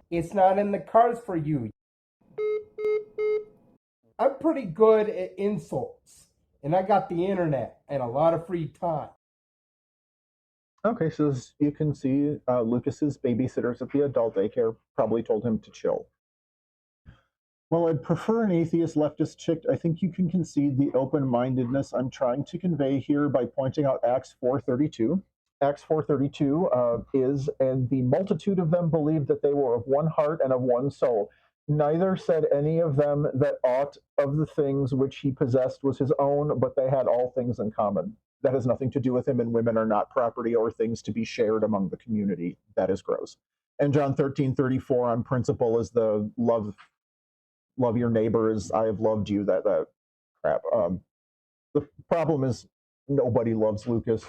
It's not in the cards for you. I'm pretty good at insults, and I got the internet and a lot of free time. Okay, so as you can see, Lucas's babysitters at the adult daycare probably told him to chill. Well, I'd prefer an atheist leftist chick. I think you can concede the open-mindedness I'm trying to convey here by pointing out Acts 4:32. Acts 4:32 is, and the multitude of them believed that they were of one heart and of one soul. Neither said any of them that aught of the things which he possessed was his own, but they had all things in common. That has nothing to do with him, and women are not property or things to be shared among the community. That is gross. And John 13:34 on principle is the love your neighbor as I have loved you. That crap. The problem is nobody loves Lucas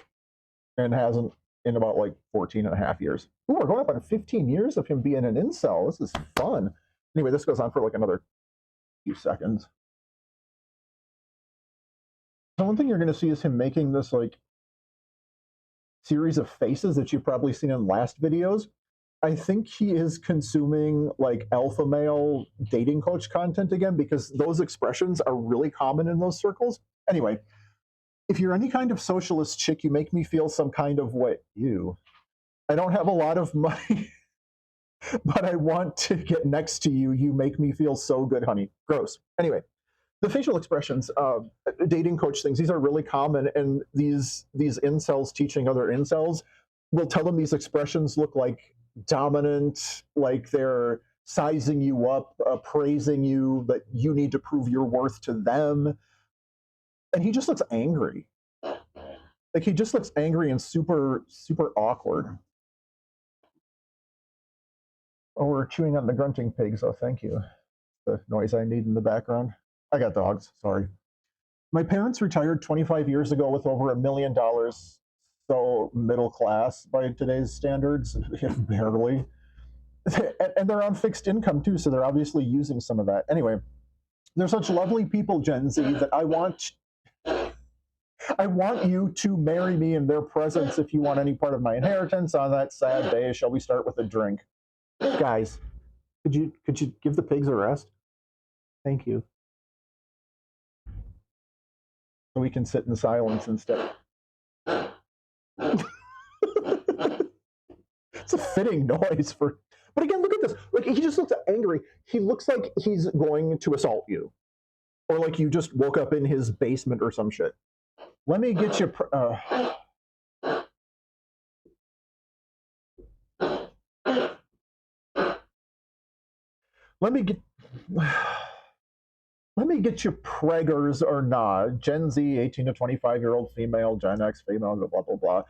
and hasn't in about like 14 and a half years. Ooh, we're going up on 15 years of him being an incel. This is fun. Anyway, this goes on for like another few seconds. So one thing you're going to see is him making this like series of faces that you've probably seen in last videos. I think he is consuming like alpha male dating coach content again, because those expressions are really common in those circles. Anyway, if you're any kind of socialist chick, you make me feel some kind of what you. I don't have a lot of money, but I want to get next to you. You make me feel so good, honey. Gross. Anyway, the facial expressions, dating coach things, these are really common, and these incels teaching other incels will tell them these expressions look like dominant, like they're sizing you up, praising you, that you need to prove your worth to them. And he just looks angry. Like he just looks angry and super, super awkward. Oh, we're chewing on the grunting pigs. Oh, thank you. The noise I need in the background. I got dogs, sorry. My parents retired 25 years ago with over $1 million, so middle class by today's standards, barely. And they're on fixed income too, so they're obviously using some of that. Anyway, they're such lovely people, Gen Z, that I want you to marry me in their presence if you want any part of my inheritance on that sad day. Shall we start with a drink? Guys, could you give the pigs a rest? Thank you. So we can sit in silence instead. It's a fitting noise for. But again, look at this. Like he just looks angry. He looks like he's going to assault you, or like you just woke up in his basement or some shit. Let me get you. Let me get. Let me get you preggers or not. Gen Z, 18 to 25-year-old female, Gen X female, blah, blah, blah.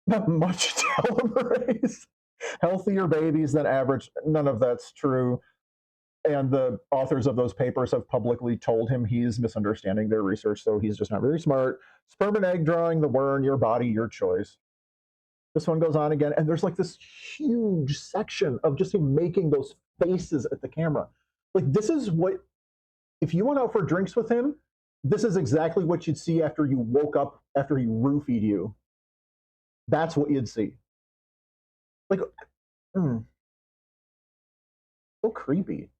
Not much telomerase. Healthier babies than average. None of that's true. And the authors of those papers have publicly told him he's misunderstanding their research, so he's just not very smart. Sperm and egg drawing, the Wern, your body, your choice. This one goes on again, and there's like this huge section of just him making those faces at the camera. Like this is what, if you went out for drinks with him, this is exactly what you'd see after you woke up, after he roofied you. That's what you'd see. Like, so creepy.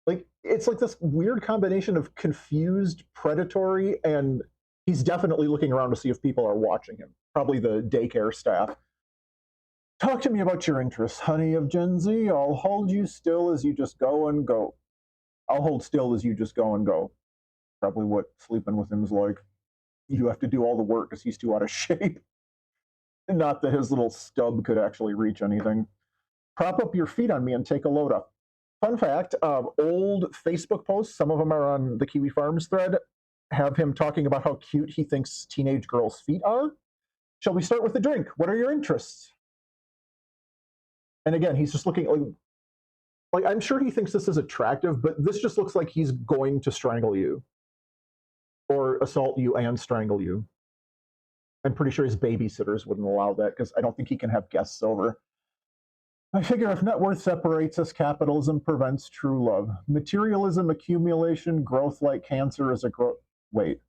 Like, it's like this weird combination of confused predatory, and he's definitely looking around to see if people are watching him. Probably the daycare staff. Talk to me about your interests, honey of Gen Z. I'll hold you still as you just go and go. I'll hold still as you just go and go. Probably what sleeping with him is like. You have to do all the work because he's too out of shape. Not that his little stub could actually reach anything. Prop up your feet on me and take a load up. Fun fact, old Facebook posts, some of them are on the Kiwi Farms thread, have him talking about how cute he thinks teenage girls' feet are. Shall we start with the drink? What are your interests? And again, he's just looking like I'm sure he thinks this is attractive, but this just looks like he's going to strangle you. Or assault you and strangle you. I'm pretty sure his babysitters wouldn't allow that, because I don't think he can have guests over. I figure if net worth separates us, capitalism prevents true love. Materialism, accumulation, growth like cancer is a growth. Wait.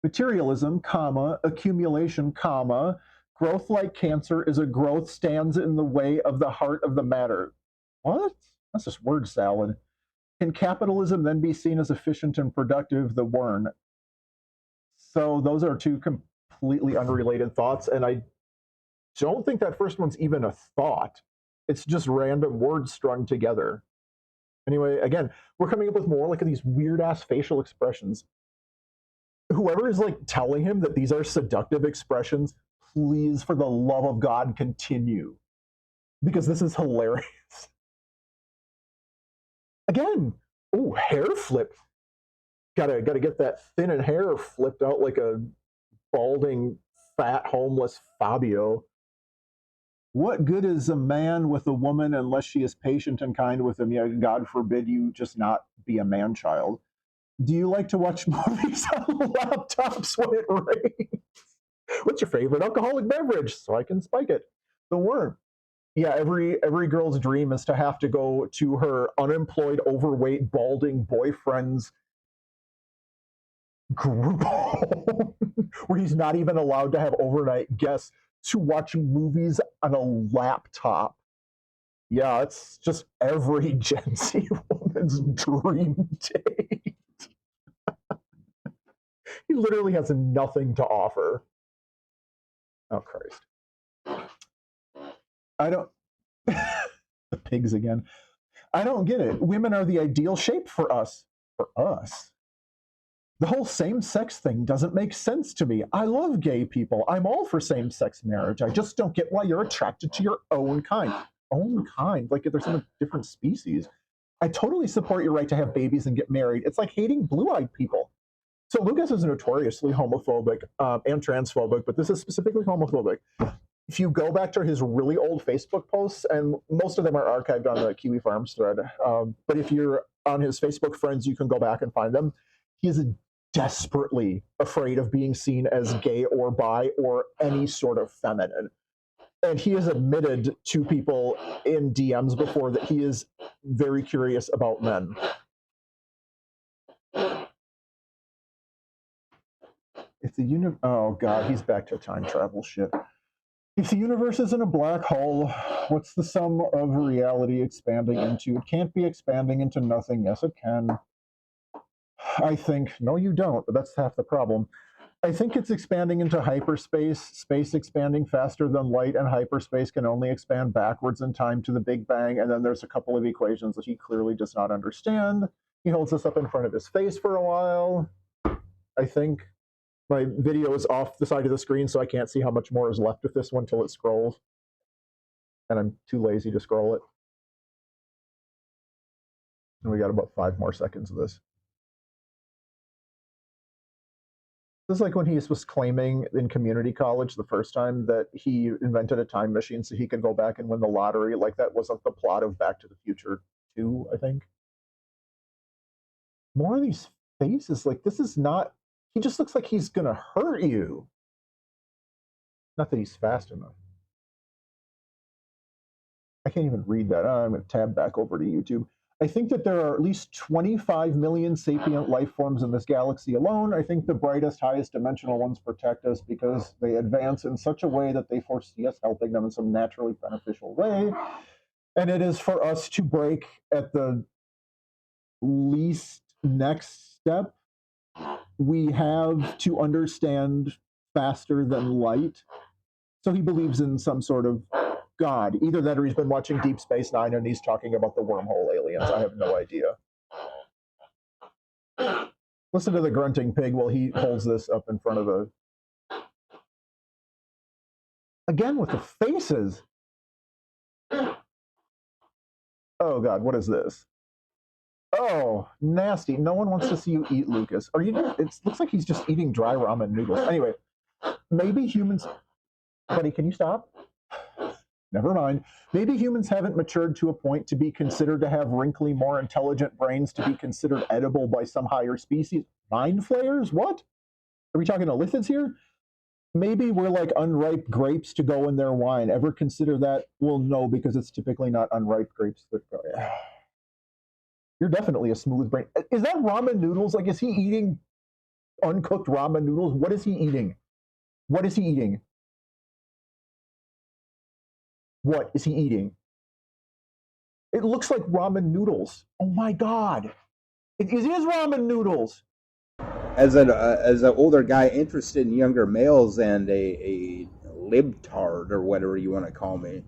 Materialism, comma, accumulation, comma, Growth like cancer is a growth stands in the way of the heart of the matter. What? That's just word salad. Can capitalism then be seen as efficient and productive? The Wern. So those are two completely unrelated thoughts, and I don't think that first one's even a thought. It's just random words strung together. Anyway, again, we're coming up with more like these weird ass facial expressions. Whoever is like telling him that these are seductive expressions, please, for the love of God, continue. Because this is hilarious. Again, oh, hair flip. Gotta get that thin and hair flipped out like a balding, fat, homeless Fabio. What good is a man with a woman unless she is patient and kind with him? Yeah, God forbid you just not be a man child. Do you like to watch movies on laptops when it rains? What's your favorite alcoholic beverage? So I can spike it. The Wern. Yeah, every girl's dream is to have to go to her unemployed, overweight, balding boyfriend's group home where he's not even allowed to have overnight guests to watch movies on a laptop. Yeah, it's just every Gen Z woman's dream date. He literally has nothing to offer. Oh, Christ. I don't... the pigs again. I don't get it. Women are the ideal shape for us. For us? The whole same-sex thing doesn't make sense to me. I love gay people. I'm all for same-sex marriage. I just don't get why you're attracted to your own kind. Own kind? Like if there's some different species. I totally support your right to have babies and get married. It's like hating blue-eyed people. So Lucas is notoriously homophobic and transphobic, but this is specifically homophobic. If you go back to his really old Facebook posts, and most of them are archived on the Kiwi Farms thread, but if you're on his Facebook friends, you can go back and find them. He is desperately afraid of being seen as gay or bi or any sort of feminine. And he has admitted to people in DMs before that he is very curious about men. If the oh god, he's back to time travel shit. If the universe isn't a black hole, what's the sum of reality expanding into? It can't be expanding into nothing. Yes, it can. I think, no, you don't, but that's half the problem. I think it's expanding into hyperspace, space expanding faster than light, and hyperspace can only expand backwards in time to the Big Bang, and then there's a couple of equations that he clearly does not understand. He holds this up in front of his face for a while. I think my video is off the side of the screen, so I can't see how much more is left of this one till it scrolls. And I'm too lazy to scroll it. And we got about 5 more seconds of this. This is like when he was claiming in community college the first time that he invented a time machine so he could go back and win the lottery. Like that wasn't the plot of Back to the Future 2, I think. More of these faces, like this is not, he just looks like he's gonna hurt you. Not that he's fast enough. I can't even read that. I'm gonna tab back over to YouTube. I think that there are at least 25 million sapient life forms in this galaxy alone. I think the brightest, highest dimensional ones protect us because they advance in such a way that they foresee us helping them in some naturally beneficial way. And it is for us to break at the least next step. We have to understand faster than light. So he believes in some sort of God. Either that or he's been watching Deep Space Nine and he's talking about the wormhole aliens. I have no idea. Listen to the grunting pig while he holds this up in front of the... Again with the faces. Oh God, what is this? Oh, nasty. No one wants to see you eat, Lucas. Are you... It looks like he's just eating dry ramen noodles. Anyway, maybe humans... Buddy, can you stop? Never mind. Maybe humans haven't matured to a point to be considered to have wrinkly, more intelligent brains to be considered edible by some higher species. Mind flayers? What? Are we talking lithids here? Maybe we're like unripe grapes to go in their wine. Ever consider that? Well, no, because it's typically not unripe grapes that go. You're definitely a smooth brain. Is that ramen noodles? Like, is he eating uncooked ramen noodles? What is he eating? What is he eating? What is he eating? It looks like ramen noodles. Oh my god. It is ramen noodles. As an older guy interested in younger males and a libtard or whatever you want to call me,